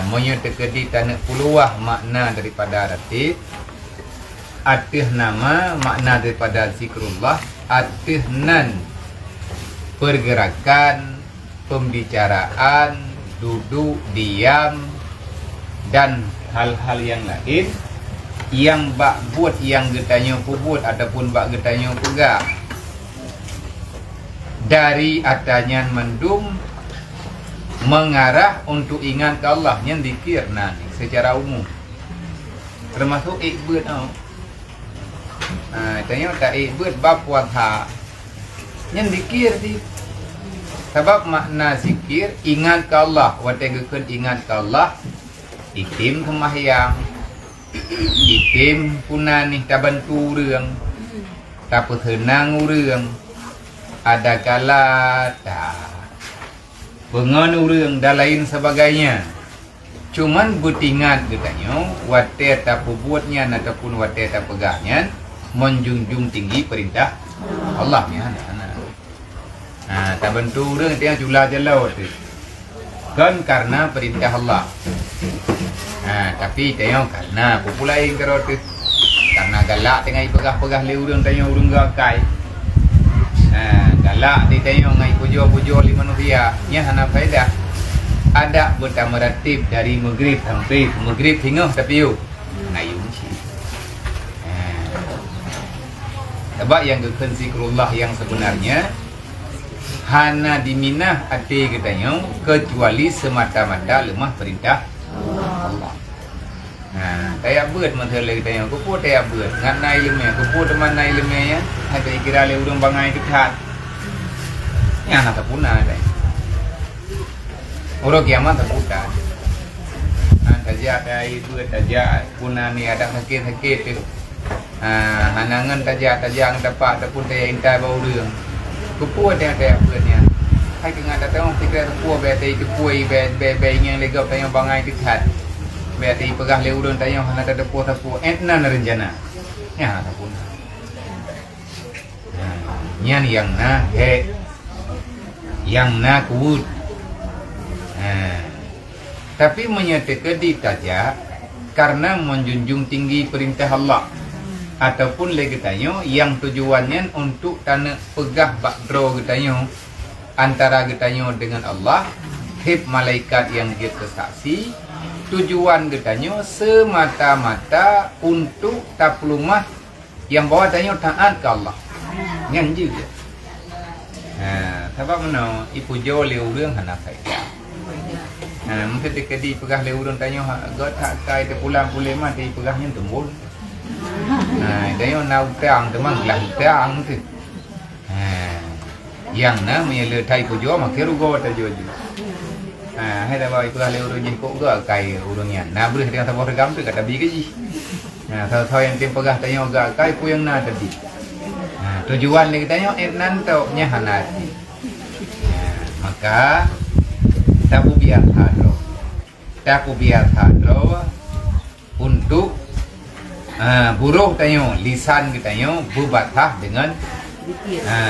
Monya terkedi tanah puluah makna daripada ratib. Atih nama makna daripada zikrullah. Atih nan pergerakan, pembicaraan, duduk, diam, dan hal-hal yang lain yang bak buat yang getanya pubut ataupun bak getanya pegak dari atanyan mendung mengarah untuk ingat ke Allah yang dikir nanti secara umum termasuk ikbud tanya tak ikbud bab puasa yang dikir di sebab makna zikir ingat ke Allah wategekeun ingat ke Allah itim kemahyang itim punani tabantu urang tapeunang urang ada kala ta bengon urang dan lain sebagainya cuman butingat katanya wate tapubuatnya ataupun wate tapegahnya menjunjung tinggi perintah Allah nya tabantu urang teh jula jalau tu kan karena perintah Allah. Tapi tengok karena populai kerot karena galak tengah pegah-pegah le urang tengok urang gakai. Galak di tengok ngai pujo-pujo li manusia nya hana faedah. Ada bertambah ratib dari maghrib sampai maghrib hingga tapi yo ngayung sih. Sebab yang gekeun zikrullah yang sebenarnya hana diminah ati katanya kecuali semata-mata lemah perintah Allah. Kayak beut mentele katanya kupu taya beut ngan nai leme kupu teman nai leme ya ada kira le urang bangai dekat nya nak puna dai urang kiamat terputar tajak dai beut tajak puna ni ada sakit-sakit hanangan tajak-tajak dapat ataupun taya intai bau urang kupu ada beutnya hai ke ngada tengok tikra kupu bete kupu be yang legap tanya bangai dekat bete pegah le urang tanya hana ada tapu entna rencana nya ataupun nyan yang na yang na kuut tapi menyatakan ditaja karena menjunjung tinggi perintah Allah ataupun lagi tanya yang tujuannya untuk tanah pegah bakdro getanya antara getanya dengan Allah hib malaikat yang dia kesaksi tujuan getanya semata-mata untuk taplumah yang bawa tanya taat ke Allah yang juga sebab mana ipu jo le urang hana faedah mungkin dikedi pegah le urang tanya got tak kai te pulang pulih mah di pegahnya tembul tengok nau terang teman gelah terang tu yang na menyele thai pujo makai rugo tajo ju hai dah bawa ikut ahli urang je kok ga kai urangnya na boleh dengan sabah regam tu kata bi gaji tahu yang tim pegah tanya ga kai pu yang na tadi tujuan ni tanya nan tau nya hanati maka tabu biar hadro untuk buruh tanya lisan kitanya berbatah dengan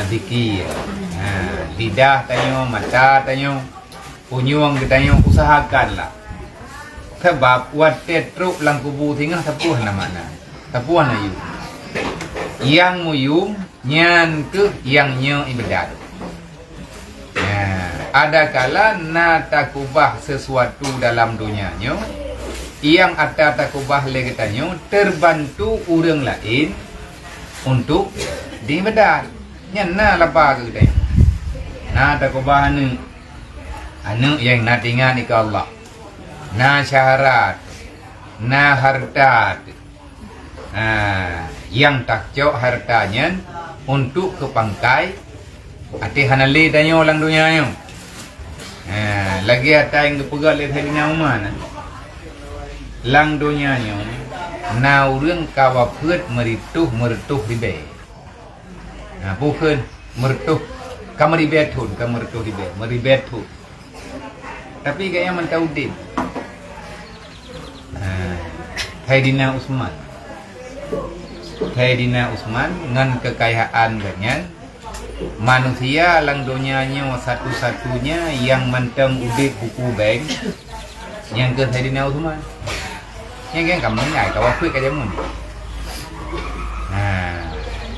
zikir lidah tanya mata tanya punyung kitanya usahakanlah sebab wate truk lang kubu tinggal tepuh namanya tepuh na yu yang muyum nyan ke yang nyo ibadat ada kala na takubah sesuatu dalam dunianya yang ada takubah lagi tanya terbantu orang lain untuk dibedat nyana lapa ke kita na takubah anu yang na tinggal ni ke Allah na syarat na harta yang takjok hartanya untuk kepangkai ati hanali tanya orang dunia lagi ada yang kepegal le thadina umana lang dunianya na urang kawa peut merituh ribe bukan mertuh kamaribetun kamertuh ribe meribetu tapi kayaknya mentaudin Sayyidina Utsman ngan kekayaan banyak manusia lang dunianya satu-satunya yang menteng udik buku bank Yang ke Sayyidina Uthman. Yang kan kamu ngai kau kuat ke jamun.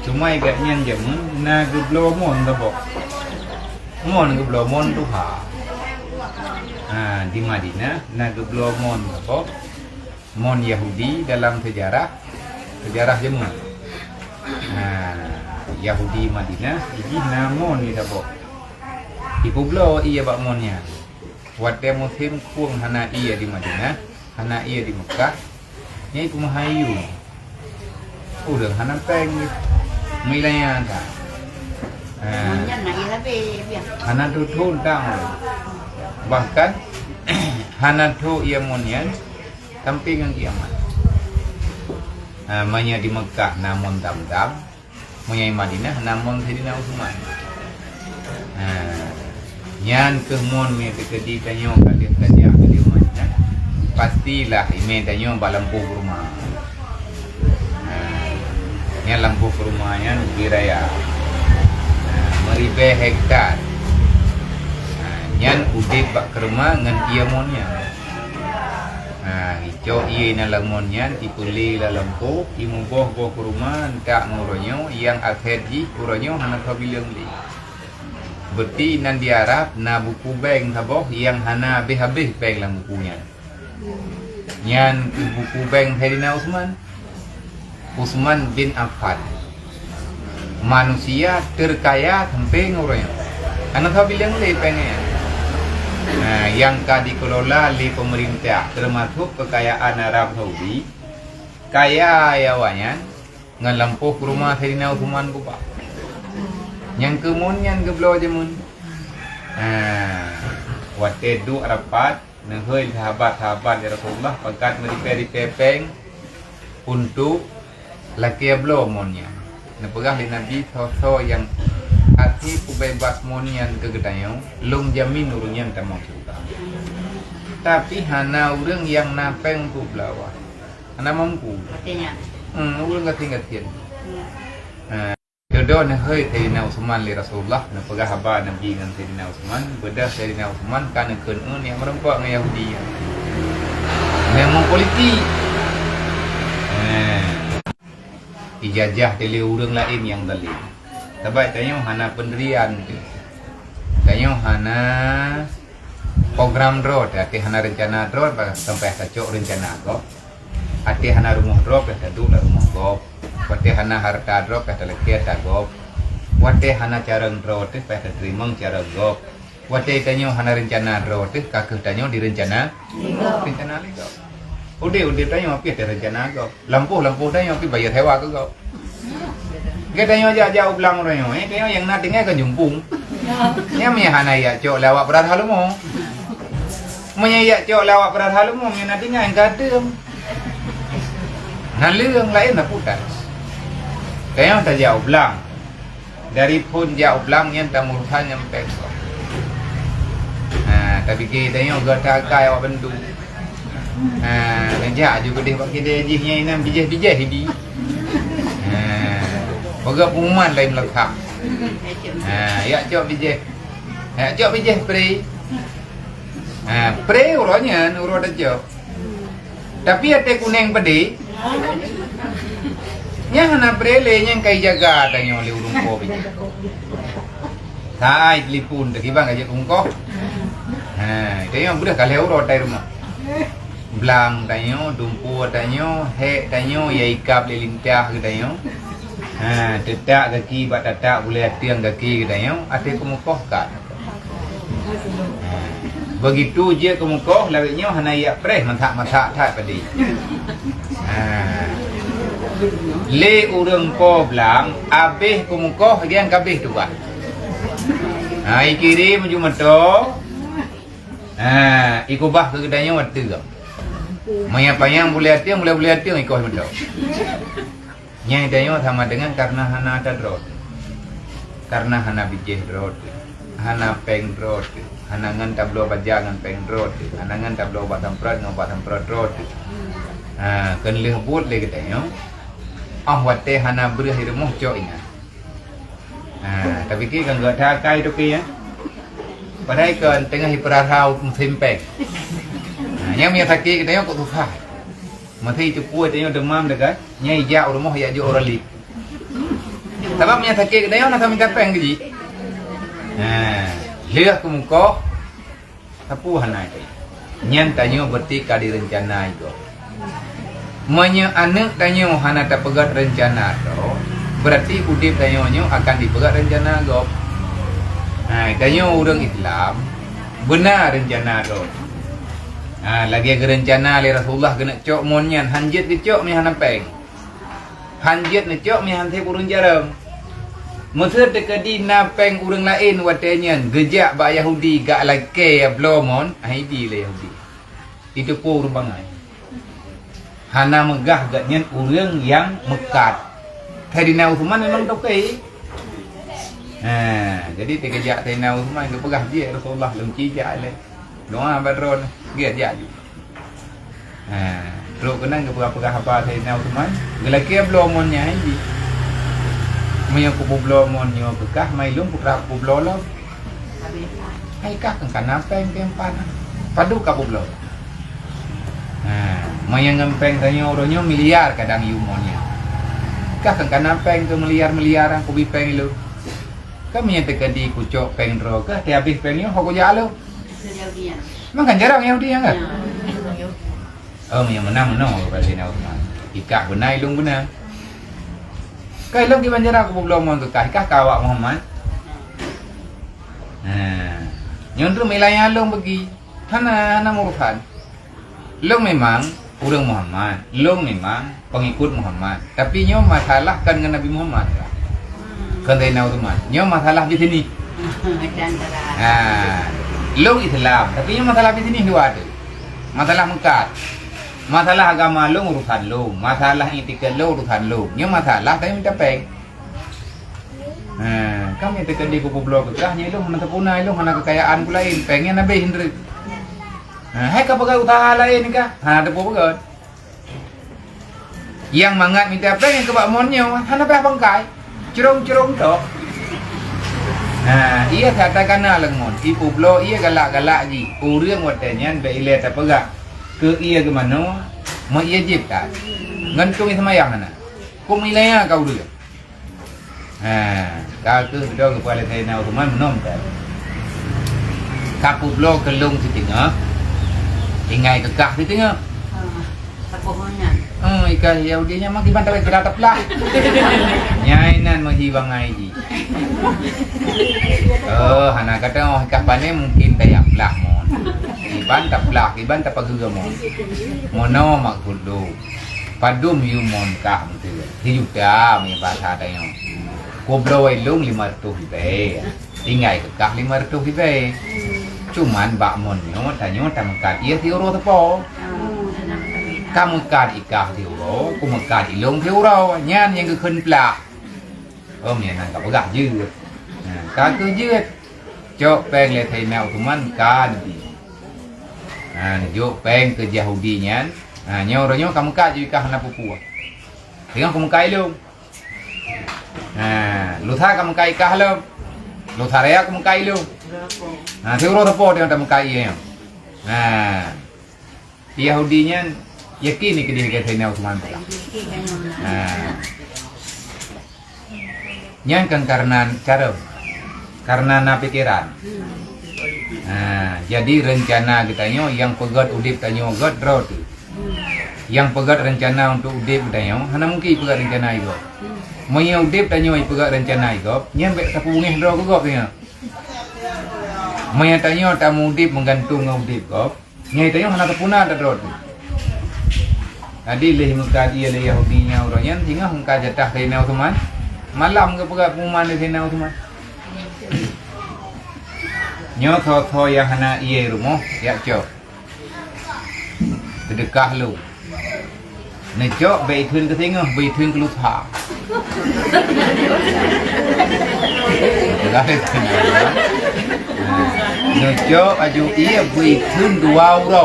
Cuma agaknya jamun na geblo mon tabo. Mon geblo mon tu ha. Di Madinah na geblo mon tabo. Mon Yahudi dalam sejarah jamun. Yahudi Madinah ini namon ni tabo. Ibu blo iya bak monnya. Wate musim kuang hana iya di Madinah, hana iya di Mekah. Nyai kumahayu. Udah hana peng milanya ta. Hana tu thun tang. Bahkan hana tu iya monnya sampai ngang kiamat. Manya di Mekah namun dam-dam, manya di Madinah namun Sayyidina Uthman. Nyan kemon me tekedi tanyo kali kerja di rumahnya. Pastilah ime tanyo balampu rumah. Nyan lampu rumahnya biraya. Meribe hektar. Nyan udip bak kerma ngan ia monnya. Ijo iya na lamonnya tipuli la lampu imuboh boh rumah tak nguronyo yang akhirji kuronyo hana kabilang li. Berarti nan diarap na buku bank taboh yang hana habis bank lah bukunya. Nyan buku bank Sayyidina Utsman bin Affan. Manusia terkaya sampai ngurangnya. Anak tahu bilang le pengen. Yang dikelola oleh pemerintah termasuk kekayaan Arab Saudi. Kaya ayawannya ngelampuh rumah Sayyidina Utsman buka. Yang kemudian geblo jamun. Wate du rapat nehoi sahabat-sahabat ya Rasulullah pakat meriperi pepeng untuk laki blo monnya. Nepegah di Nabi so yang hati bebas monian kegedayo lum jamin urunyan tamong suka. Tapi hana urang yang napeng ku belawa. Hana mampu. Artinya. Urang gating-gating. Jodoh na hơi Sayyidina Utsman li Rasulullah na pegah haba Nabi dengan Sayyidina Utsman bedah Sayyidina Utsman kana keun yang merempak dengan Yahudi. Memang politik. Ijazah dari urang lain yang dalil. Tapi tanya hana pendirian tu. Tanya hana program road, ati hana rencana road sampai kacok rencana kau. Ati hana rumah road dah duduk rumah kau. Wate hana harta drop kata lekiat agop. Wate hana cara drop teh pada terimang cara gop. Wate tanyo hana rencana drop teh kakek tanyo direncana. Rencana lego. Udah tanyo api ada rencana gop. Lampu tanyo api bayar hewa ke gop. Kita tanyo jauh belang tanyo. Tanyo yang nak dengar kan jumpung. Nya me hana ya cok lawak berat halumo. Menya ya cok lawak berat halumo me nak dengar gadem. Nalung lain nak putar. Kaya tak jauh belang. Dari pun jauh belang yang tak murhan yang pekso. Tapi kita yang gata kaya awak bendu. Najak juga dia pakai dia jihnya inam bijah-bijah hibi. Baga pengumuman lain lekak. Ya cok bijah. Ya cok bijah pre. Pre urutnya urut aja. Tapi ada kuning pedi. Yang hana brele yang kai jaga tanya oleh urung ko bi. Sai telefon dak ibang aja kungko. Itu yang budak kalau urut dari rumah. Blang tanya, dumpu tanya, he tanya ya ikap le lintah tanya. Tetak kaki bak tatak boleh tiang kaki tanya, ate kumukoh kan. Begitu je kumukoh lawiknya hana ya preh matak-matak tak padi. Le urang ko blang abeh kumukoh yang kabeh tu bah. Kiri menuju meto. Ikubah ke gedanya watu gam. Maya payang boleh hati ikut meto. Nyai dayo sama dengan karena hana ada drot. Karena hana bijih drot. Hana peng drot. Hana ngan tablo bajangan peng drot. Hana ngan tablo batang prat drot. Kan lehbut le gedanya. Wate hana berah rumah cok ingat. Tapi kita kan gak kai tu ya. Padahal kan tengah hiperarau musim pek. Yang punya sakit kita yang kok susah. Mati itu puas dia demam dekat. Nyai jauh rumah ya jauh orang li. Sebab punya sakit kita yang nak minta peng gaji. Lihat ke muka. Tapu hanai. Nyan tanya berarti kadi rencana itu. Manya anak tanya hana tak pegat rencana tu. Berarti udip tanya akan dipegat rencana tu. Tanya orang Islam benar rencana tu. Lagi ada rencana oleh Rasulullah kena cok monyan hanjit ke cok mi hanapeng. Hanjit ni cok mi hantai urang jaram. Masa dekadi napeng urang lain watanya gejak ba Yahudi gak lake blomon, haidi le Yahudi. Itu pun urang bangai. Hana megah gatnya urang yang mekat. Saidina Uthman memang tokai. Jadi terkejak Saidina Uthman ke pegah dia Rasulullah lengki jak le. Doa badron dia jadi. Terus kenang ke pegah-pegah apa Saidina Uthman, gelaki blomonnya ini. Maya kubu blomonnya pegah mai lum pegah kubu blolo. Hai kah kan apa yang kempan. Padu kubu blolo. Maya ngempeng tanya orangnya miliar kadang yumonnya. Kah kan apa yang ke miliar-miliaran kubi peng lu. Kami yang terkadi kucok peng ro kah ti habis pengnya hok jalo. Makan jarang Yahudi ya enggak? Yang menang kepada Saidina Uthman. Ikak benar ilung benar. Kai long di banjara aku belum mau tukar kah kawak Muhammad. Nyonru milanya long bagi. Hana murusan. Long memang orang Muhammad, long memang pengikut Muhammad. Tapi nyo masalah kan dengan Nabi Muhammad. Kan Saidina Uthman. Nyo masalah di sini. Long Islam, tapi yang masalah di sini dua ada. Masalah Mekah. Masalah agama long urusan long, masalah etika long urusan long. Yang masalah saya minta peng. Kami tekan di kubu blok kerahnya long hana terpunai long hana kekayaan pula lain, pengen nabi hindri. Hai ka pegang usaha lain kah? Hana tepu pegang. Yang mangat minta peng yang kebak monnya, hana peh bangkai. Cerong-cerong tok. Ia katakan lengon, ibu blo ia galak-galak ji. Urang watanya be ile tak pegak. Ke ia ke mana? Mau ia jipta. Ngantung semayang mana? Ku milaya kau dulu. Kau ke sudah kepala Saidina Uthman menom tak. Kapu blo kelung si tengah. Ingai kekah si tengah. Pohonnya. Ikan Yahudinya mak di bantai gerak lah. Nyainan mah hiwang aji. Hana kata ikan pane mungkin tayak lah mon. Iban taplak, iban tapagugamo. Mono makudo. Padum yumon kah betul. Hiuda punya bahasa ada yang. Kobro ilung 500 be. Ingai kekah 500 be. Cuman bak monyo tanya tamukat ia tiuro tepo. Kamu kad ikah tiuro, ku mekad ilung tiuro. Nyan yang keun plak. Mian nak pegah jeut. Ka ke jeut. Cok peng le Saidina Uthman kad. Jok peng ke Yahudi nyan. Nyoronyo kamu kad ikah na pupua. Tengok kamu kai ilung. Lutha kamu kai ikah lo. Lutha rea kamu kai ilung. Tiuro tepo dia kamu kai ye. Yahudi nyan yakin ni kedih ke Saidina Uthman pula. Nyan kan karena na pikiran. Jadi rencana kita yang pegat udip tanyo god rot. Yang pegat rencana untuk udip tanyo, hana mungkin pegat rencana itu. Moya udip tanyo pegat rencana itu, nyan bek sapu ngeh ro ko gop nya. Moya tanyo tamu udip menggantung udip gop. Nyai tanyo hana terpuna ada rot. Tadi leh muka dia leh Yahudinya orangnya tinggal muka jatah Saidina Uthman. Malam ke pegat pengumuman Saidina Uthman. Nyo tho yang hana iye rumah ya cok. Sedekah lu. Ne cok bei thun ke tengah, bei thun ke lutha. Ne cok aju iye bei thun 2 euro.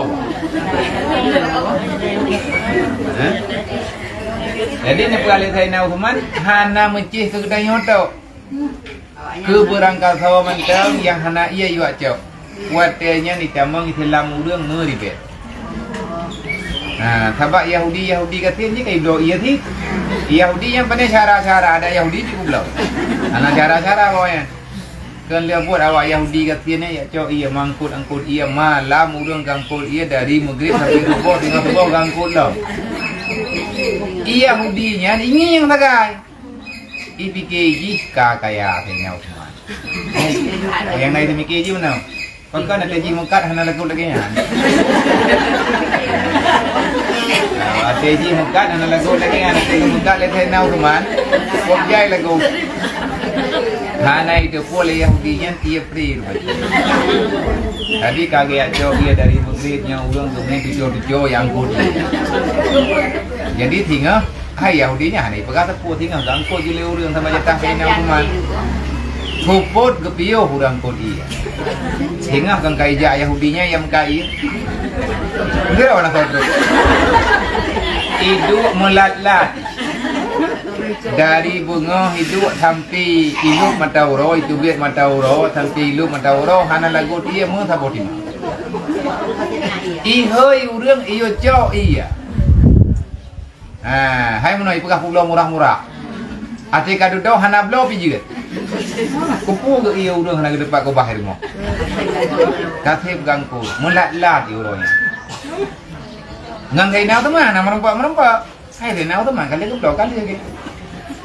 Jadi ni pegalik Saidina Uthman hana mencih ke kedai nyoto. Ke berangkal sawa mantang yang hana ia juga cok. Watenya ni tamang Islam urang meribet. Sebab Yahudi katanya kayak belau iya sih. Yahudi yang pandai cara-cara ada Yahudi di belau. Anak cara-cara pokoknya. Kan dia buat awak Yahudi katanya ya cok iya mangkut iya malam urang gangkut iya dari maghrib sampai subuh tinggal subuh gangkut lah. Yahudinya ini yang tagai. IPKG kakaya kayaknya Uthman. Yang lain demi KG mana? Kan ada ji mengkat hana lagu lagi nya. Ada ji mengkat hana lagu lagi nya, ada mengkat le thena Uthman. Kok jai lagu. Hana itu boleh Yahudinya ia free. Tadi kagak jauh dia dari Maghribnya urang kemudian tujuh yang good. Jadi tinggal hai Yahudinya hana pegat tepu tinggal gangkut jule urang sama jatah kena Uthman. Kuput gepio urang kod iya. Tinggal kang kaija Yahudinya yang kai. Kira orang kau hidup melat-lat dari bunga hidup sampai hidup matauro itu biar matauro sampai hidup matauro hana lagu dia mau saboti mah ihoi urang iyo cok iya hai menoi pegah pulau murah-murah ati kadudo hana blo pijiget kupu ke iyo urang hana gedepak ko bahir mo katep gangku melat-lat uronya ngang nao tu mana merempak hai nao tu mana kali ku kali lagi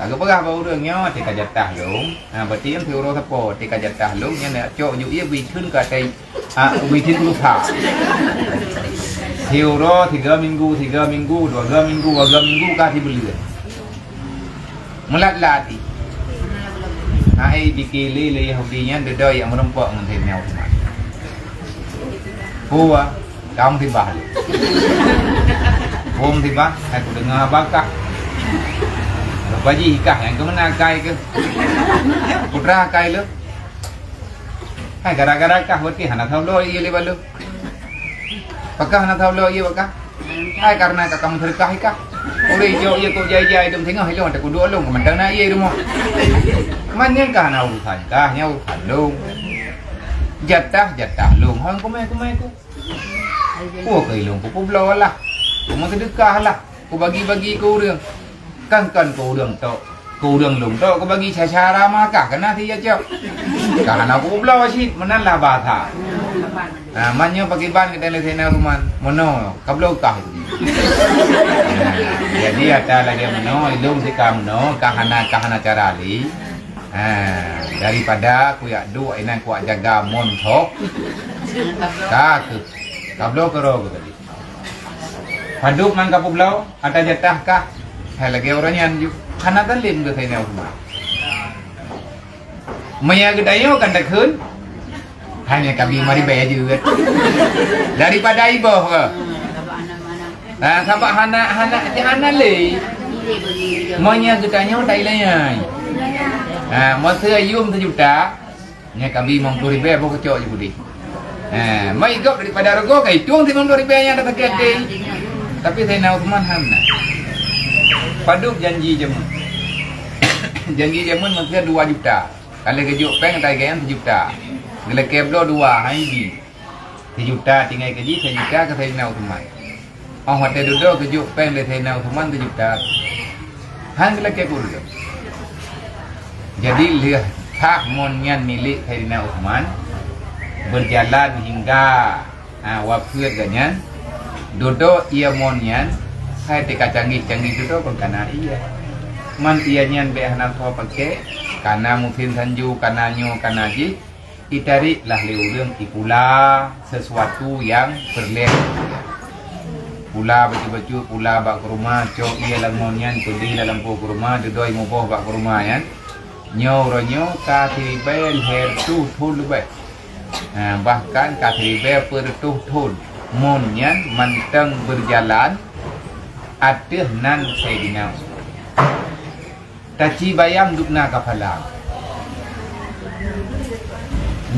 agak pegah bau urangnya ti kajatah long berarti yang teuro sapo ti kajatah long nya nak cok yu ia bikin ka tai bikin lupa teuro 3 minggu 2 minggu ka ti beli melat-lati hai dikili le Yahudinya dedo yang merempak ngan nao tu mana huwa kamu tiba hari hôm tiba aku dengar bakah baji hikah yang kemana kai ke putra kai lu hai gara-gara kah buat ki hana thau lo iya le balu pakah hana thau lo iya pakah hai karena kamu terkah hikah oleh jo iya ko jai-jai dum tengah hilo ada kudu long mandang na iya rumah manyen kah na urusan kah nya urusan long jatah long hang kumai ku kai long ku blo lah ku mau sedekah lah ku bagi-bagi ku urang kan ku urang tok ku urang long tok ku bagi cara makah kena ti ya cok kana ku blo sih menan lah batha manyo pagi ban kita le thena ruman mono kablo kah jadi ada lagi mono ilung sikam no kahana cara li daripada ku yak du inan ku jaga montok ka ke kablo kero tadi paduk man kapu blau ada jatah kah hai lagi orangnya anju kana talim ke thena rumah maya gedayo kan dak keun hanya kami mari bayar juga daripada ibu ke sabak hana le maya gedayo tailanya masa yum 1 juta nya kami mau 20 ribu apa kecok je budi mai gop daripada rego kai tuang timang 20 ribu nya dapat gede tapi saya nak Uthman hamna paduk janji jamun maksudnya 2 juta kalau kejuk peng tai gayan 1 juta kalau keblo 2 hai 1 juta tinggal keji 1 juta ke saya nak Uthman hote duduk kejuk peng le saya nak Uthman 1 juta hang kalau kebul jadi lihat hak monyan milik Sayyidina Uthman berjalan hingga wafat ganyan duduk ia monyan hai tika canggih duduk pun kana iya man iya nyan be hanan tho pakai kana mungkin sanju kana nyo kana ji itari lah leurang ikula sesuatu yang berleh pula baju pula bak rumah cok iya lang monyan kudi dalam po rumah duduk imu po bak rumah yan nyo ronyo katibel her tu thul be bahkan katibel per tu thul monyan manteng berjalan adeh nan Sayyidina taci bayang dukna kapala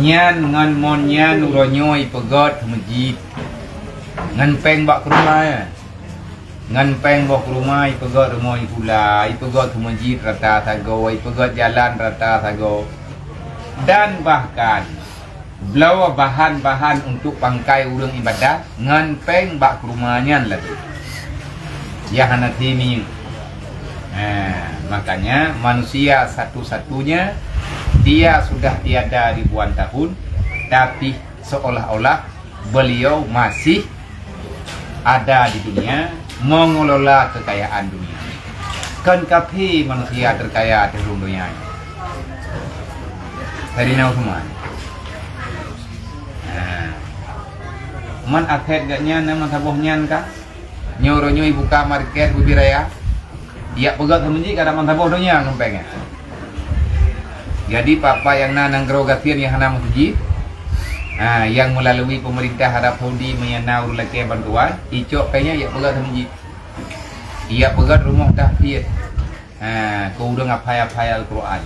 nyan ngan monyan uronyoi pegot masjid ngan peng bak rumah ngan peng bak rumah pegot rumah pula pegot masjid rata sago pegot jalan rata sago dan bahkan belawa bahan-bahan untuk pangkai urang ibadah ngan peng bak rumahnya lagi Ya hanati ni. Makanya manusia satu-satunya dia sudah tiada ribuan tahun, tapi seolah-olah beliau masih ada di dunia mengelola kekayaan dunia. Kan kapi manusia terkaya di seluruh dunia. Dari nau semua. Man akhed gaknya nama sabohnya kah? Nyoronya ibu market bubi raya. Ya pegat semenji kada man saboh dunia ngempengnya. Jadi papa yang nanang gerogatian yang hana masjid, yang melalui pemerintah Arab Saudi menyana urulake bantuan, icok kayaknya ya pegat semenji. Ia pegat rumah tahfidz. Kau udah ngapai-apai Al-Quran.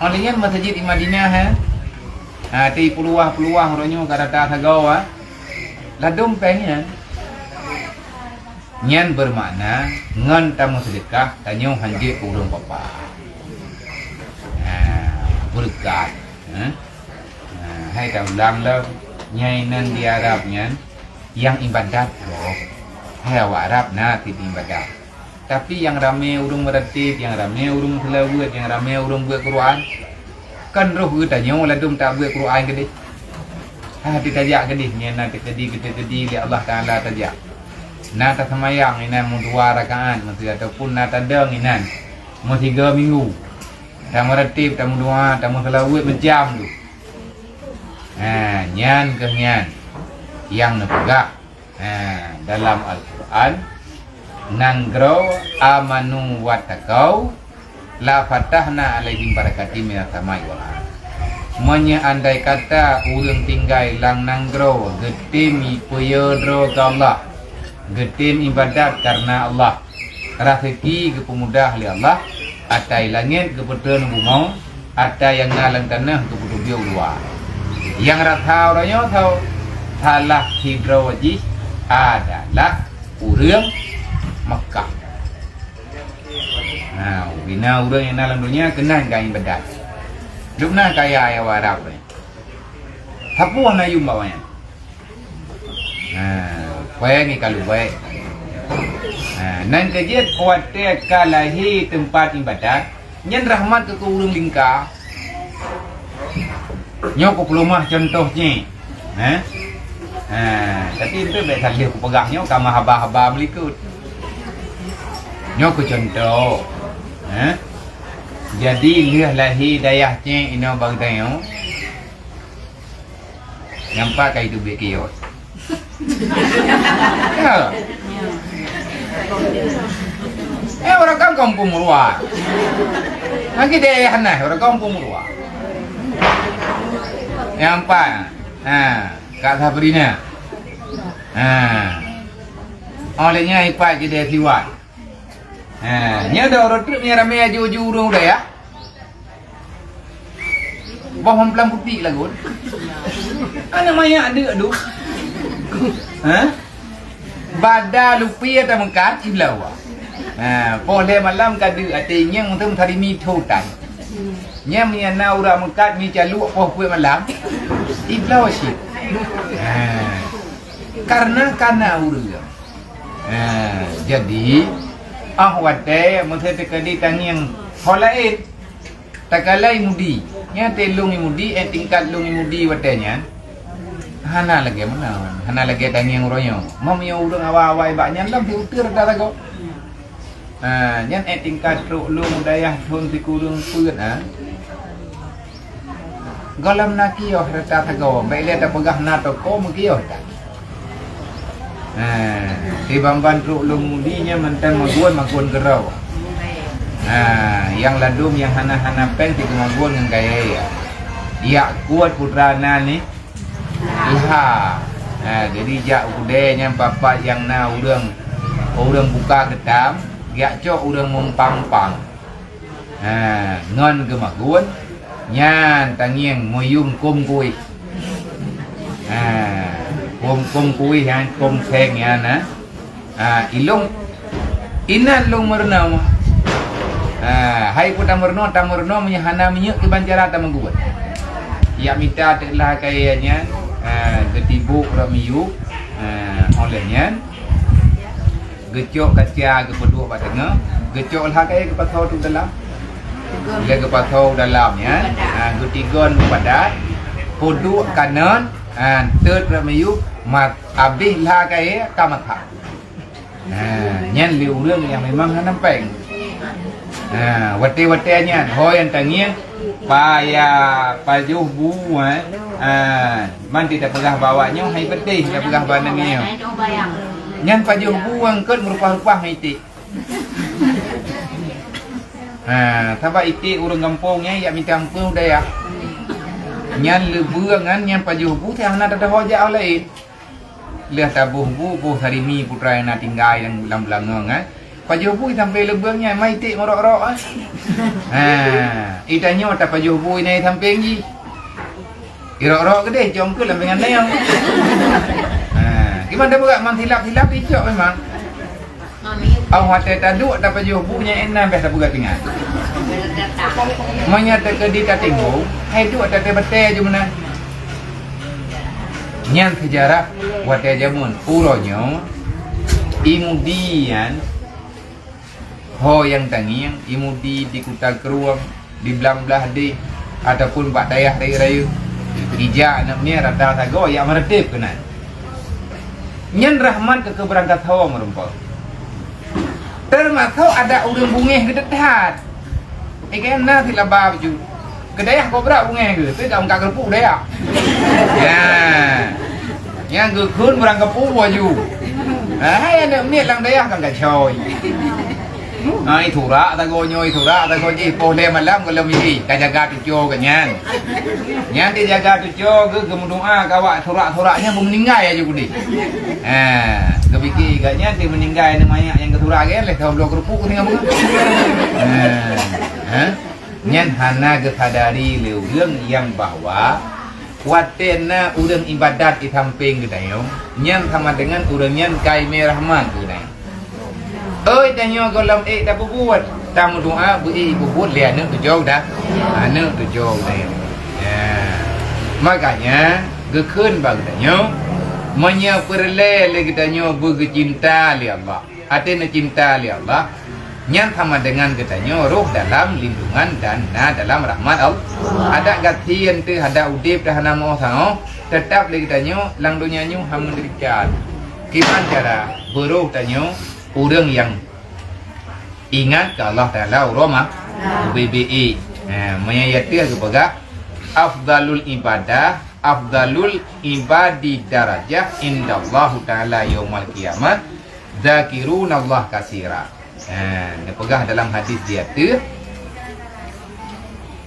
Olehnya masjid di Madinah ti peluah-peluah orangnya kada tak tagaw ladum pengen nyan bermakna ngan tamu sedekah tanyo hanjit urang papa berkat hai ta ulang lo nyai nan di Arab nyan yang ibadat loh hai Arab ti ibadat tapi yang rame urung meretip yang rame urung selawat yang rame urung buat Quran kan roh kita nyawa ladum tak buat Quran ke dia hati tajak ke dia ni nanti tadi li Allah Ta'ala tajak nata semayang inan mu 2 rakaat ataupun nata deng inan mu 3 minggu tamu ratib tamu doa tamu selawat berjam tu nyan ke nyan yang nepegak dalam Al-Quran nanggro amanu watakau la fatahna alaihim barakatim minas samai wal ardh. Monya andai kata urang tinggal lang nanggro getim ipuyodro ke Allah. Getim ibadat karena Allah. Rezeki ke pemudah li Allah, atai langit ke betul bumi, atai yang nalang tanah ke betul biau luar. Yang ratau ranyo tau salah hidro wajih adalah urang Makkah. Bina orang yang dalam dunia kenal kain bedat. Dukna kaya ayah Arab ni. Tapu na yung bawanya. Kaya ni kalau baik. Nan kajian kuatir kalahi tempat ibadat. Nyan rahmat ke urang lingkar. Nyok pelumah contohnya. Tapi itu baik salih aku pegahnya kama haba-haba melikut. Nyok contoh. Jadi lihat lahir dayahnya ino bagdayo nyampak kai tu bekios orang kampung luar lagi dayah nah orang kampung luar nyampak Kak Sabrina olehnya ipat jadi siwat nya ada orang truk ni ramai aju-aju urang dah ya. Bawah pelang putih lah kot. Ana maya ada aduh. Bada lupi atau mengkat iblawa. Boleh malam kadu atinya untuk tarimi thotan. Nya miana ura mengkat mi calu apa puai malam. Iblawa sih. Karena urang. Jadi wate mesti tekadi tangiang holain takalai mudi nya telung mudi tingkat lung mudi watenya hana lagi mana hana lagi tangiang royo mamio urang awa-awa baknya lam diutir darago nyan tingkat lung dayah thon tikurung put golam nakio rata tago baile ta pegah na toko mukio ta di bamban truk lung mudinya mantan maguan gerau. Yang ladum yang hana-hana peng di kemaguan yang kaya ya. Ya kuat putrana ni. Iha. Jadi jak udenya papa yang na urang buka ketam, ya cok urang mumpang-pang. Ngon kemaguan nyan tangiang moyum kum kui. Kum kui yang kum seng ya na. Ilung inan long merno. Hai puta merno menyahana menyuk ke banjara tamangguat. Ya minta telah kayanya ketibuk ramiyu olehnya gecok kaca ke pedua kat tengah, gecok lah kai ke pathau tu dalam. Bila ke pathau dalam ya. Gutigon padat, pedua kanan, third ramayu mat habis lah kai ka matha. Nyan liuរឿងyang memang nampak. Wate-watenya hoi yang tangien paya pajuh bu man tidak pegah bawanya hai pedih tidak pegah banangnya. Nyan pajuh bu angkat merupa-rupa itik. Taba itik urang kampungnya ya minta ampun dah ya. Nyan lebuangan nyan pajuh bu teh ana ada hoja lain. Lihat tabuh bu sarimi putra yang tinggal yang belang-belang pajuh bu sampai lebangnya mai tik morok-morok itanya tak pajuh bu ini sampai ni irok-rok gede jongkel lempengan layang gimana buat mang hilap-hilap icok memang awak tak duk tak pajuh bu nya enak biasa buat tinggal menyata ke di tatinggu hai duk tak tebate je mana nyan sejarah wadah jamun uronyo imudian ho yang tangiang imudi di Kuta Keruang di belah-belah di ataupun bak dayah raya-raya ija namanya rata tago yang meredip kena nyan rahmat ke keberangkat hawa merumpau termasuk ada urang bungeh ke dekat kena sila baju kedayah kau berak bungeh ke tu tak angkat kerupuk dayah ya yang gekun berang kepuk baju hai anak miet lang dayah kan gacoy iturak tak gonyo iturak tak goji boleh malam kalau mesti jaga tujo kan nyan dia jaga tujo ke kemudoa kawak turak-turaknya mau meninggal aja gudi kepikir katnya dia meninggal namanya yang keturak kan leh kau blok kerupuk tinggal bunga nyan hana kesadari leureung yang bahwa watena urang ibadat di samping gedayong nyan sama dengan urang nyan kai merahman gedayong oi tanyo kolam tak buat tamu doa buat lihat nak tujuh dah nak tujuh dah makanya gekun bag tanyo menya perle lagi tanyo bercinta li Allah hati nak cinta li Allah nyan sama dengan katanya roh dalam lindungan dan dalam rahmat Allah. Ada gatian tu ada udip dah nama sang tetap lagi tanya lang dunia nyu ham mendirikan. Gimana cara beruh tanya orang yang ingat ke Allah Taala urama BBI. Menyayati kepada afdalul ibadah afdalul ibadi darajah indallahu Taala yaumul qiyamah zakiruna Allah katsira. Dia pegah dalam hadis dia tu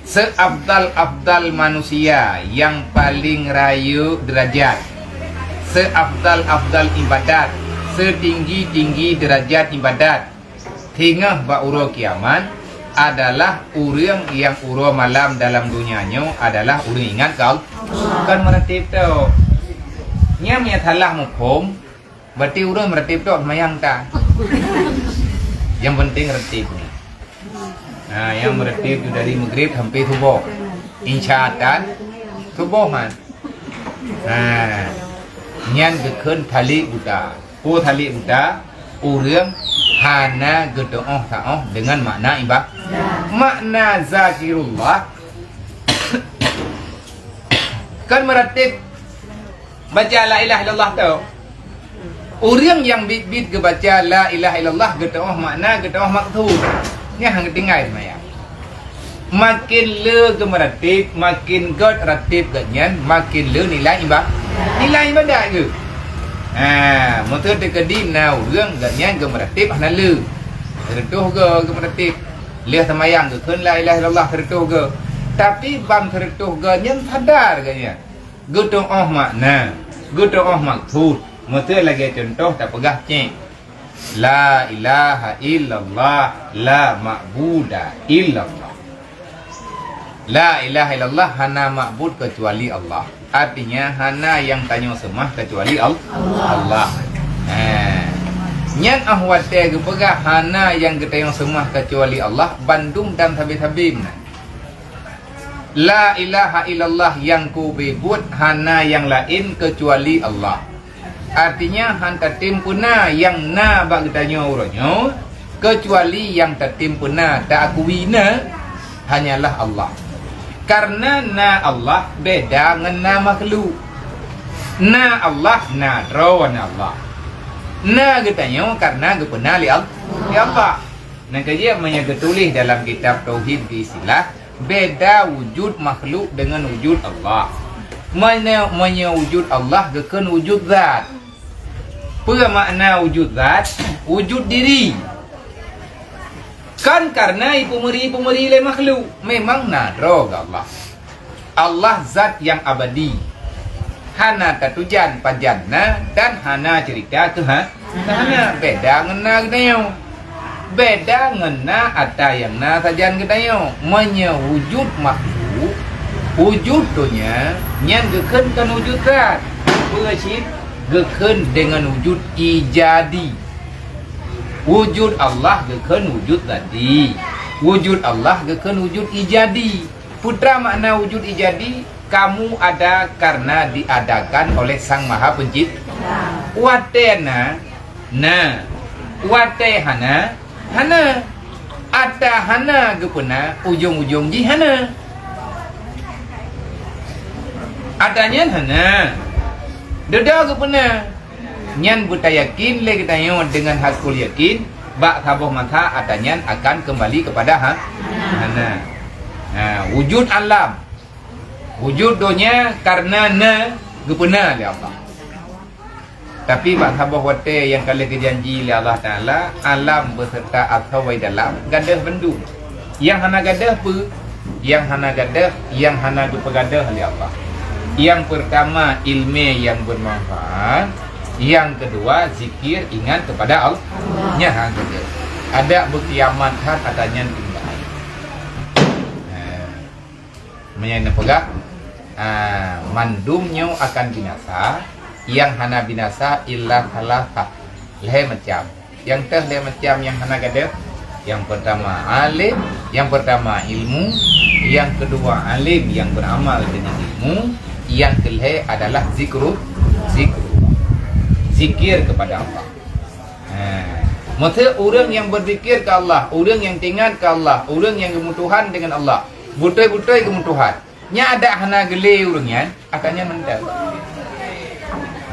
seabdal manusia yang paling rayu derajat, seabdal ibadat, setinggi derajat ibadat hingga ba'uro kiamat adalah orang yang uro malam dalam dunianya adalah orang ingat kau kan meratib tu nya thalah mukhum berarti orang meratib tu mayang tak yang penting retib ni. Yang meretib dari maghrib sampai subuh. Insyaallah subuh man. Nyan gekun thali buta. Thali buta urang hana gedoh taoh dengan makna ibadah. Makna zakirullah kan meretib baca la ilaha illallah tu. Orang yang bit ke baca la ilaha illallah getawah makna getawah maksud ni hang tinggal maya makin le ke meratib makin god ratib ganyan makin le nilai ibadah ke motor dekedi nau orang ganyan ke meratib hana le tertuh ke meratib le semayang ke kun la ilaha illallah tertuh ke tapi bang tertuh ganyan sadar ganyan getawah makna getawah maksud Motor lagi contoh tak pegah cek. La ilaha illallah la ma'buda illallah. La ilaha illallah hana ma'bud kecuali Allah. Artinya hana yang tanya semah kecuali Allah. Nyan ahwate ke pegah hana yang kita yang semah kecuali Allah Bandung dan habis-habis. La ilaha illallah yang ku bebut hana yang lain kecuali Allah. Artinya han tatim puna yang na bak tanya orangnya, kecuali yang tatim puna tak akui na hanyalah Allah. Karena na Allah beda dengan na makhluk. Na Allah na rawan Allah. Na getanya karena gepena li Allah. Nah kerja menyatulis dalam kitab tauhid di istilah beda wujud makhluk dengan wujud Allah. Mana wujud Allah gekan wujud zat. Apa makna wujud zat? Wujud diri. Kan karena pemeri le makhluk memang nadro ke Allah. Allah zat yang abadi. Hana tatujan pajanna dan hana cerita hana beda ngena kita beda ngena ada yang na sajan kita menyewujud makhluk wujud dunia yang geken kan wujud zat bersit geken dengan wujud ijadi. Wujud Allah geken wujud tadi. Wujud Allah geken wujud ijadi. Putra makna wujud ijadi, kamu ada karena diadakan oleh Sang Maha Pencipta. Watena na watehana hana ada hana gepena ujung-ujung di hana. Adanya hana deda gepena nyan buta yakin le kita dengan hakul yakin bak tabuh mata adanya akan kembali kepada hana. Wujud alam wujud dunia karena na gepena le Allah. Tapi bak tabuh wate yang kali kejanji le Allah Taala alam beserta athawai dalam gadah bendu. Yang hana gadah pu, yang hana gadah, yang hana gepegadah le Allah. Yang pertama ilmu yang bermanfaat, yang kedua zikir ingat kepada Allah. Nya ada berkiamat hat adanya tinggal. Menyana pegak mandumnya akan binasa, yang hana binasa illa halaka. Leh macam. Yang teh leh macam yang hana gadah. Yang pertama alim, yang pertama ilmu, yang kedua alim yang beramal dengan ilmu. Yang kelih adalah zikir kepada Allah. Maksud orang yang berzikir ke Allah, orang yang ingat ke Allah, orang yang kemutuhan dengan Allah, butai-butai kemutuhan. Nya ada hana gele orangnya, akannya mental.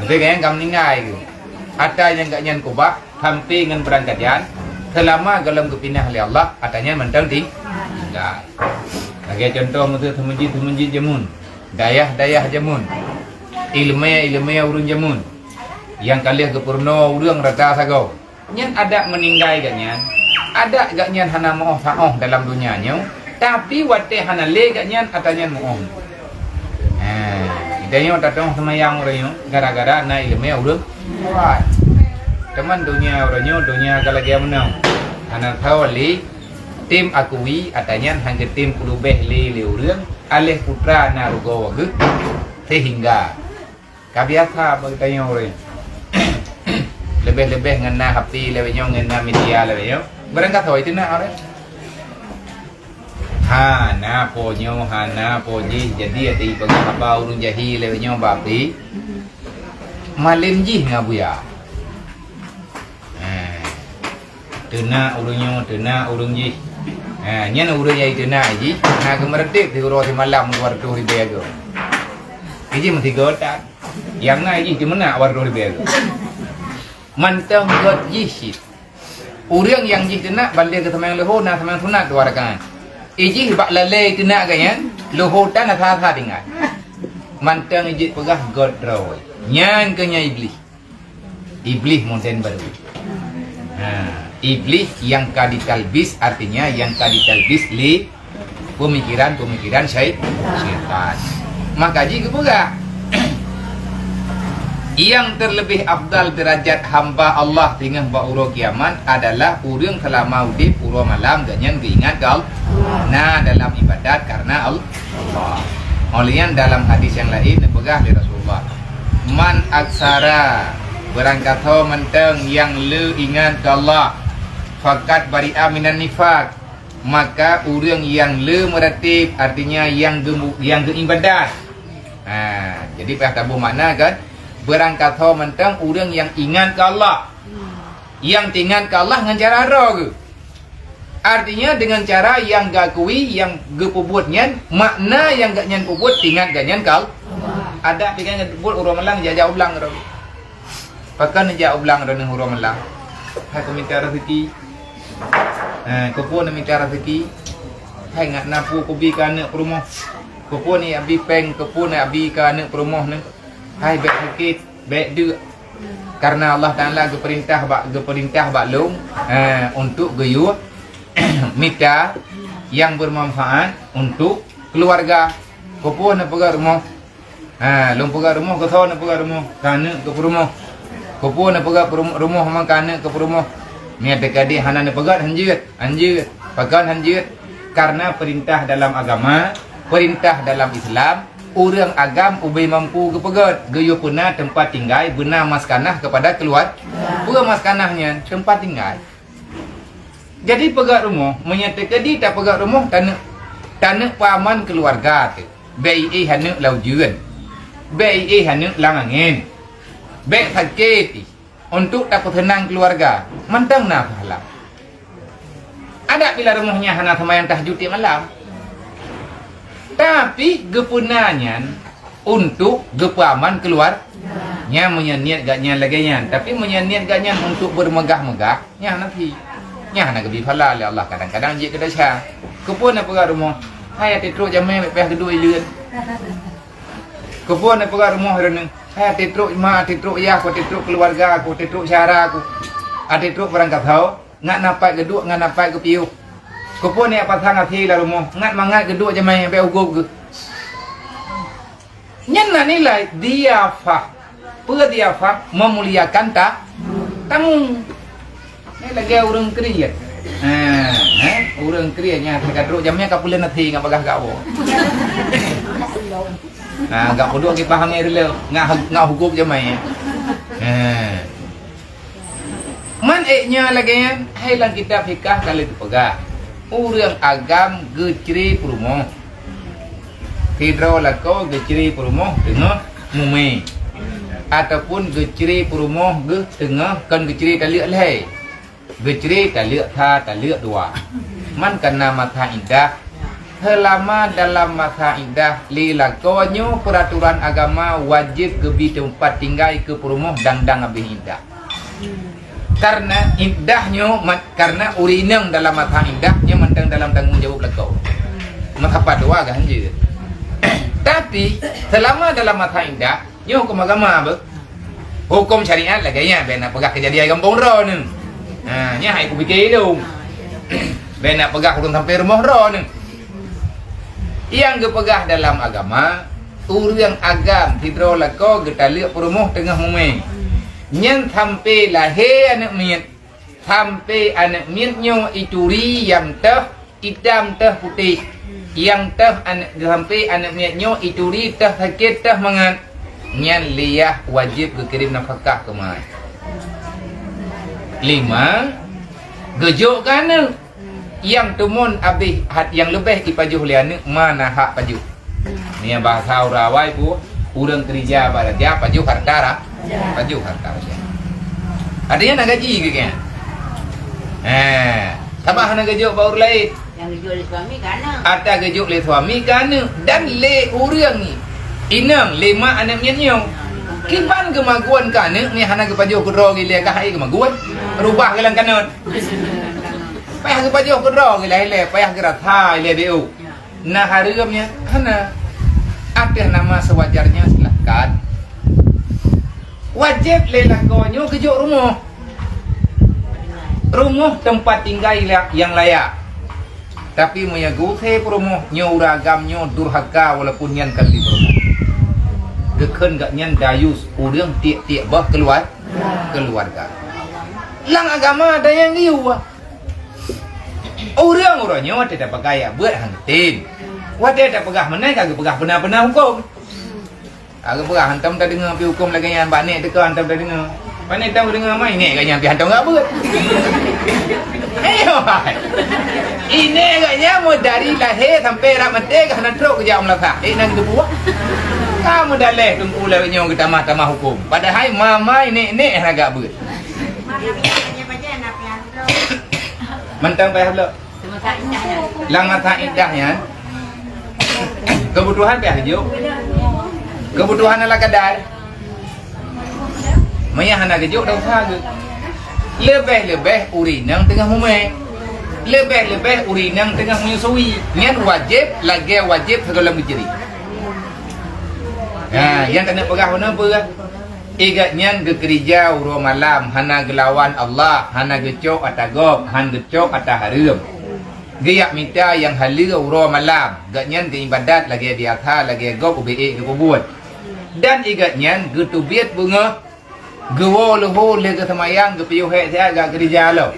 Betul kan kamu ningai itu. Ada yang gak nyan kubah, hampir dengan berangkatnya, selama dalam kepinah oleh Allah, atanya mental tinggal. Bagi contoh maksud temenji jamun. Dayah jamun ilmu urun jamun yang kalian kepurno urang rata sagau nyan ada meninggal gaknya ada gaknya hana moh dalam dunianya tapi wate hana le gaknya atanya moh idanya tatong semayang orangnya gara-gara na ilmu urang kuat teman dunia orangnya dunia kalau dia menang hana tahu le tim akui atanya hanya tim kulubeh le urang alih putra narugo wagu sehingga kabiasa bertanya orang lebih-lebih ngena HP lebihnya ngena media lebihnya berangkat tahu itu nak orang hana poji jadi ada ibadah apa urun jahi lebihnya bapi malim ji ngabuya tena urun ji nyan urang yai tena ji na kemerdetik di ro di malam luar tu di bego iji mesti gotak yang na ji di mana war tu di bego mantang got ji sit urang yang ji tena balik ke temang leho na temang sunat duarakan iji bak lale tena kan leho tan tha dengan mantang iji pegah got ro nyan kenya iblis monten baru iblis yang kaditalbis artinya yang kaditalbis li pemikiran syaitan. Maka jika pula yang terlebih afdal derajat hamba Allah dengan ba'uro kiamat adalah urang telah maudib uro malam ganyan keingat kau nah dalam ibadat karena Allah. Olian dalam hadis yang lain pegah dari Rasulullah man aksara berangkat menteng yang le ingat ke Allah fakat bari'a minan nifaq maka orang yang le meratib artinya yang ibadat. Jadi pihak tabuh makna kan berangkat ho mentang orang yang ingat ke Allah. Yang ingat ke Allah dengan cara roh ke. Artinya dengan cara yang gakui, yang gepubuatnya, makna yang gak nyan pubut, ingat gak nyan kal. Ada pikan gebut urang melang jauh ulang roh. Pakan jauh ulang roh dengan urang melang. Hai kau minta rezeki. Kau pun minta rezeki. Hai ngat napu kau bi kana rumah. Kau pun ni abi peng, kau pun abi kana rumah ni. Hai baik sikit, baik du. Karena Allah Taala geperintah bak long untuk gayuh minta yang bermanfaat untuk keluarga. Kau pun nak pergi rumah. Long pergi rumah, kau tahu nak pergi rumah. Kana ke rumah. Kau pun nak pergi rumah memang kana ke rumah. Ni ada kadik hana nak pergi anjir. Pakan anjir karena perintah dalam agama, perintah dalam Islam, orang agam ubai mampu ke pergi. Gayo puna tempat tinggal benar maskanah kepada keluar. Pura maskanahnya tempat tinggal. Jadi pegat rumah menyatakan dia tak pegat rumah tanah paman keluarga tu. Baik hanu laujuan. Baik hanu langangin. Baik sakit untuk tak tenang keluarga. Mantang nak pahala. Ada bila rumahnya hana semayang tahajud tiap malam. Tapi gepunanya untuk gepaman keluar. Nya menyaniat gaknya laganya. Tapi menyaniat gaknya untuk bermegah-megah. Nya nanti. Nya nak lebih pahala oleh Allah kadang-kadang je kita syah. Kepun nak pergi rumah. Hai ati truk jamai peh kedua ileun. Kepun nak pergi rumah reneng. Hai ati truk mak ati truk ya aku ati truk keluarga aku ati truk syara aku. Ati truk berangkat hau ngat napai kedua ngat napai ke piu. Kepun ni apa sangat hila rumah. Ngat mangat kedua jamai peh ugup ke. Nyana nilai diafah. Diafah memuliakan tamu. Ni lagi orang kriat. Orang kriatnya dekat ruk jamnya kapulan nanti ngak bagah kau. Enggak perlu kita paham ni dulu. Ngak hukum jamai. Man eknya lagi hai lang kita fikah kali tu pegah. Orang agam gecri perumoh. Tidro lako gecri perumoh tengah mumi. Ataupun gecri perumoh ge tengah kan gecri taliak leh. Gecri taliak dua. Man kena mata indah. Selama dalam masa indah lilakonyo peraturan agama wajib gebi tempat tinggal ke perumoh dang habis indah. Karena indahnya karena urinang dalam masa indahnya mentang dalam tanggung jawab lekau. Maka dua kan je. Tapi selama dalam masa indah nyo hukum agama apa? Hukum syariat laganya ben nak pegah kejadian kampung ro ni. Nya hai ku fikir dong. Ben nak pegah urun sampai rumah ro ni. Yang gepegah dalam agama, urang agam hidro lako getaliak perumuh tengah mumi. Nyen sampai lahir anak miat. Sampai anak miatnya ituri yang teh hitam teh putih. Yang teh sampai anak miatnya ituri teh sakit teh mangan. Nyan liyah wajib kirim nafkah ke mai. 5. Gejuk kana yang tumun habis yang lebih ipajuh lian mana hak pajuh. Ni bahasa Urawai pu urang kerja pada dia pajuh harta. Pajuh harta. Adanya nak gaji ke kan? Sabah nak gejuk baur lain. Yang gejuk oleh suami kana. Ada gejuk oleh suami kana dan le urang ni. Inang 5 anak mianyo. Kiban kemaguan kana ni hana ke pajuh kedro gile ka hai kemaguan. Rubah gelang kana. Payah ke pajuh kedro gile le payah ke ratha le deu. Nah harimnya hana ada nama sewajarnya silakan. Wajib le lakonyo kejuk rumah. Rumah tempat tinggal yang layak. Tapi menyagu the rumah nyo uragamnya durhaka walaupun nyan kali rumah. Geken gak nyan dayus urang tiak-tiak bah keluarga. Lang agama ada yang giu. Orang-orangnya tidak pakai buat hantin. Wadah tak pegah mana kagak pegah benar-benar hukum. Kagak pegah hantam tak dengar pi hukum lagi yang banik teka hantam tak dengar. Banik tahu dengar mai ni kagak pi hantam enggak buat. Ini kagaknya mau dari lahir sampai rak mati ke hanan truk ke jam lah. Nang tu buat. Kamu dah leh tunggu lah nyong kita mahkamah hukum. Padahal mamai nek agak beut. Mentang payah lo. Semasa indahnya. Lang mata indahnya. Kebutuhan payah hidup. Kebutuhan adalah kadar. Maya hana kejuk dah usaha ke. Lebih urinang tengah humai. Lebih urinang tengah menyusui. Ngan wajib lagi wajib segala menceri. Yang kena pegah apa? Igatnya ke kerja uro malam hana gelawan Allah, hana gecok atagop, han gecok ataharum. Giyak minta yang halil uro malam, gatnya ke ibadat lagi di akha lagi gop UBE ke buat. Dan igatnya ke tubiat bunga gewo leho le ke semayang ke piu he saya agak kerja lo.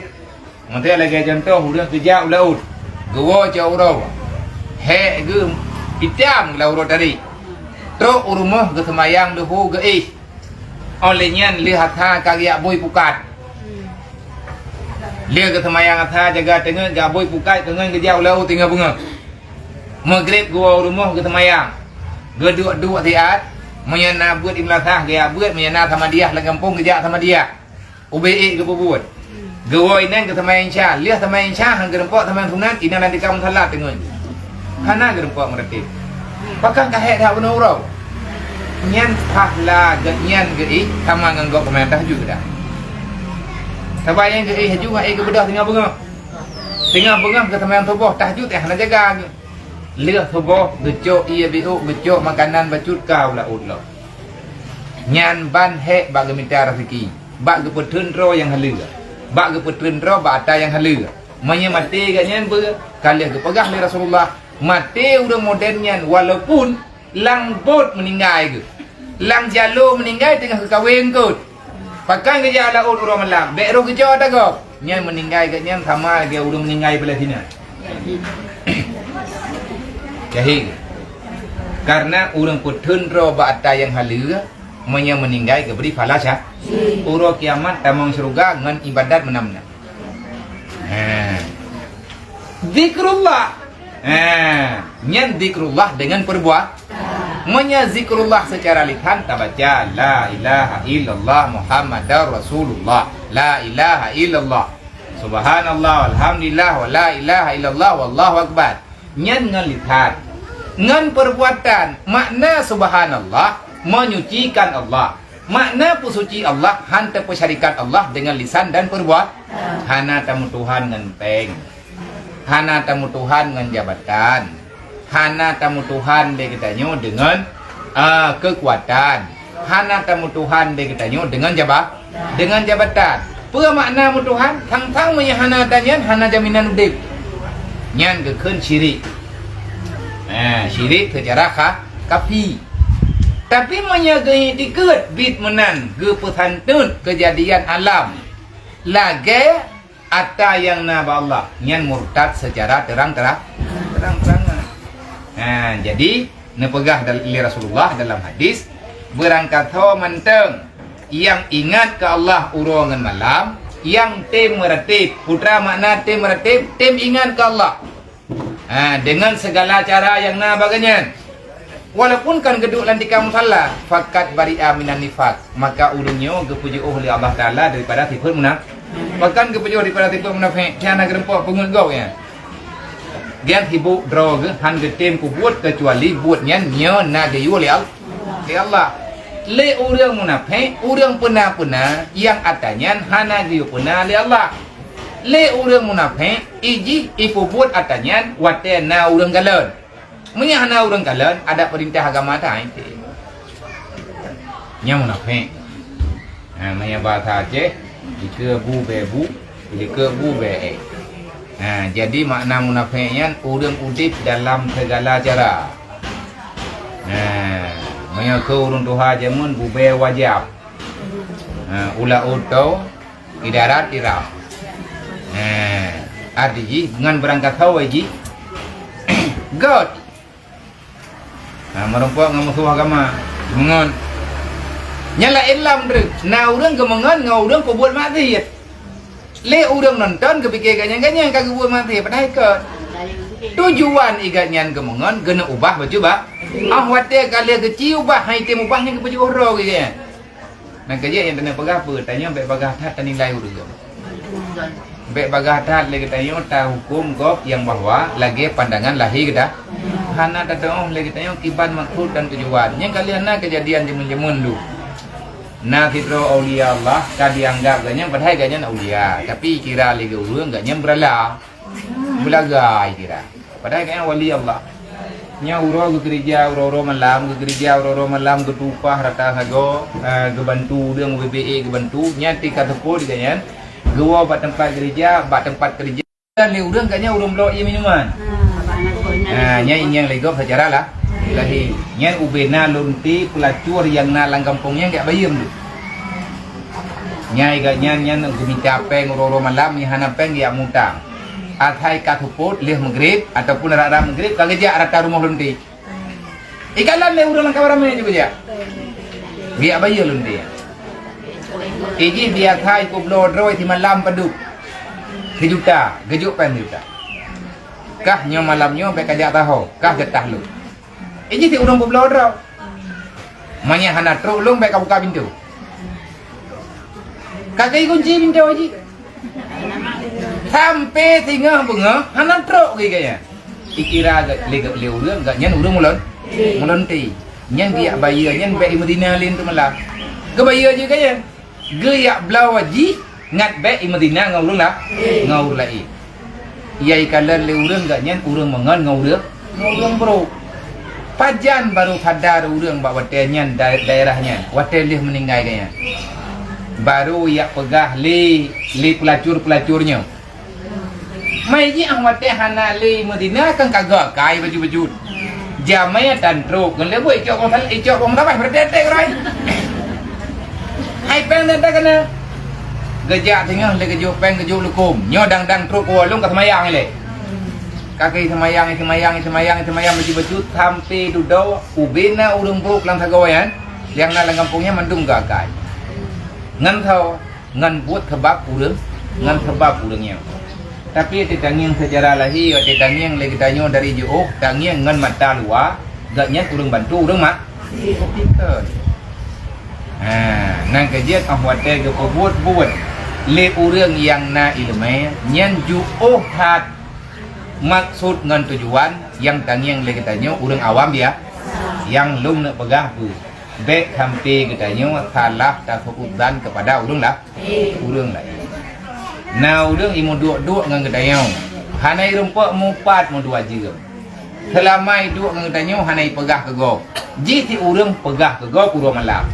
Menteri lagi contoh udah kerja ulaut. Gewo jauh uro. He ge pitam la uro tadi. Tro urumuh ke semayang leho ge olehnya lihat ha kagak boy pukat. Dia ke semayang ha jaga tengah gak boy pukat tengah ke jauh laut tinggal bunga. Maghrib gua rumah ke semayang. Geduk-duk tiat menyana buat imlatah gaya buat menyana sama dia lang kampung kerja sama dia. UBE ke buat. Gua ini ke semayang Insya, lihat semayang Insya hang gerempok semayang sunat ini nanti kamu salat tengah. Hana gerempok ngerti. Pakai kahek dah benar urau. Nyan pahla nyan gei sama nganggok pemerintah juga dah. Sebab yang gei juga ke bedah tinggal bunga. Tinggal bunga ke teman tubuh tahajud hana jaga. Lihat tubuh gecok ia biu gecok makanan bacut kau lah udlo. Nyan ban he bag minta rezeki. Bag petun ro yang halu. Bag petun ro ba ata yang halu. Manya mati gak nyan ber kali ke pegah li Rasulullah. Mati udah modernnya walaupun lang bot meninggal ke. Lang jalo meninggal tengah kekawin kot. Pakai kerja laut orang malam. Bekro kerja ada kau. Nyan meninggal ke nyan sama dia udah meninggal Palestina. Jahil. Karena orang putun roba ada yang halu menya meninggal ke beri falasah. Uro kiamat tamang surga ngan ibadat menamna. Zikrullah. Nyan zikrullah dengan perbuatan. Menya zikrullah secara lisan tabaca la ilaha illallah Muhammadar Rasulullah, la ilaha illallah subhanallah walhamdulillah wa la ilaha illallah wallahu akbar. Nyan ngan lisan ngan perbuatan. Makna subhanallah menyucikan Allah, makna pusuci Allah hanta pesyarikat Allah dengan lisan dan perbuatan. Hana tamu Tuhan ngan peng, hana tamu Tuhan ngan jabatan, hana tamu Tuhan dia kitanya dengan kekuatan. Hana tamu Tuhan dia kitanya dengan jabatan. Apa makna mu Tuhan? Tang-tang punya hana danyan hana jaminan udip. Nyan kekeun syirik. Syirik secara kafi. Tapi menyagai dikut bit menan ge pesantun kejadian alam. Lagi ata yang naba Allah nyan murtad secara terang-terangan. Jadi nepegah dari Rasulullah dalam hadis berangkat ho menteng yang ingat ke Allah urongan malam, yang tim meratib. Putra makna tim meratib, tim ingat ke Allah. Dengan segala cara yang baganya. Walaupun kan geduk lantik kamu salah, fakat bari'a minan nifaq, maka ulungnya kepuji oleh Allah Taala daripada sifat munafik. Bahkan kepuji daripada sifat munafik, tiada gerempok pengegau ya. Gian hibu droge han getem ku buat kecuali buatnya nyo na gayu oleh Allah. Le orang munafik, orang pena yang atanya hana gayu pena oleh Allah. Le orang munafik iji ipu buat atanya wate na orang galon. Menya hana orang galon ada perintah agama tak itu. Nya munafik. Menya bahasa Aceh dikebu bebu, dikebu be. Jadi makna munafiknya orang udip dalam segala cara. Mengapa orang Tuhan jamun bube wajib. Ula utau idarat irap. Artinya dengan berangkat hawaji God. Merempuak dengan musuh agama. Mengon. Nyala Islam tu. Na orang kemengon, ngau orang kau buat maksiat. Le orang nonton kepikir ganyang-ganyang kagak buat mati padahal ke tujuan igatnya kemengon kena ubah baju Wate kali kecil bah hai temu bahnya ke baju oro gitu ya. Nah kerja yang tanya pegah apa? Tanya baik pegah tat tani lai urang. Baik pegah tat lagi tanya ta hukum gop yang bahwa lagi pandangan lahir dah. Hana datang lagi tanya kiban maksud dan tujuan. Yang kalian nak kejadian jemun-jemun lu. Nah fitro aulia Allah tak dianggap ganya padahal ganya aulia. Tapi kira lagi urang ganya berala. Belagai kira. Padahal ganya wali Allah. Nya uro ke gereja uro malam ke gereja uro malam ke tupah rata sago ke bantu dengan BBE ke bantu nya tika tepo di ganyan gua bat tempat gereja bat tempat kerja dan le urang kanya urang blok ye minuman nya yang lego secara lah ilahi nya ubena lunti pelacur yang na lang kampungnya enggak bayem tu nya iganya nya gumita peng uro malam nya hana peng ya mutang athai katuput leh maghrib ataupun rara maghrib kageja rata rumah lunti ikalan le urang kawarame juga ya biar bayi lunti iji biar thai kublo droi ti malam paduk kejuta gejuk pen juta kah nyo malamnyo be kajak taho kah getah lu iji ti urang kublo dro manya hana truk lung be buka pintu kagai kunci pintu iji sampai tinggal bunga hanan truk gaya ikira lega urang gak nyan urang mulon ti nyan dia bayar nyan be Madinah lin tu malah ke bayar je gaya gaya blau waji ngat be Madinah ngaurang lah ngaur lai iya ikalan le urang gak nyan urang mangan ngaurang bro pajan baru sadar urang bak wate nyan daerahnya wate lih meninggal gaya baru ya pegah li pelacurnya mai ji ang wate hana li Madinah kan kagak kai baju jamai dan truk kan le boy cok kong dapat berdete rai hai peng dete kana gejak tengah le gejuk peng gejuk lukum nyo dang truk ko lung ka semayang le kaki semayang baju sampai dudau ubena urung bruk lang sagawayan yang na lang kampungnya mandum gagai ngan thau ngan buat kebab urang ngan kebab urangnya tapi titanging secara lahir titanging lagi tanyo dari jauh tanging ngan mata luar gaknya urang bantu urang mak nang kajian ahwate ke buat le urang yang na ilmu nyan juuh hat maksud ngan tujuan yang tanging lagi tanyo urang awam ya yang lum nak pegah bu baik sampai katanya salah tak hukuman kepada urang lah urang lah nah urang imu duk ngan katanya hanai rumput mupat mu dua jam selama duk ngan katanya hanai pegah ke go ji urang pegah ke go pura malam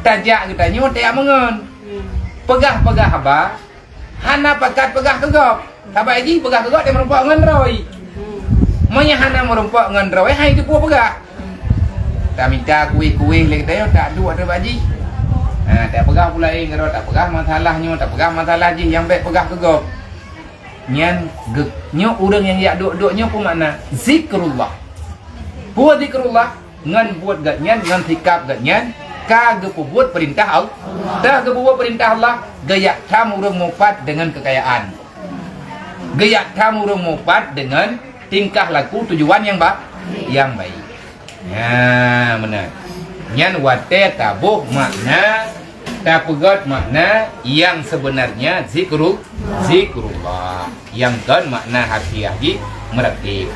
tajak katanya tak mengen pegah apa hana pakat pegah ke go sabai ji pegah ke go dia merumpuk ngan roi monya hana merumpuk ngan roi hai tu pegah tak minta kuih-kuih lagi tayo tak dua ada baji. Tak pegah pula ngero tak pegah masalahnya ji yang baik pegah kegop. Nyan nyo urang yang yak duk-duknya pun makna zikrullah. Buat zikrullah ngan buat gak nyan ngan sikap gak nyan ka ge buat perintah Allah. Tak ge buat perintah Allah gaya tam urang mupat dengan kekayaan. Gaya tam urang mupat dengan tingkah laku tujuan yang baik. Ya benar. Nyan wate tabuh makna tapegat makna yang sebenarnya zikrullah yang kan makna harfiah ji merakib.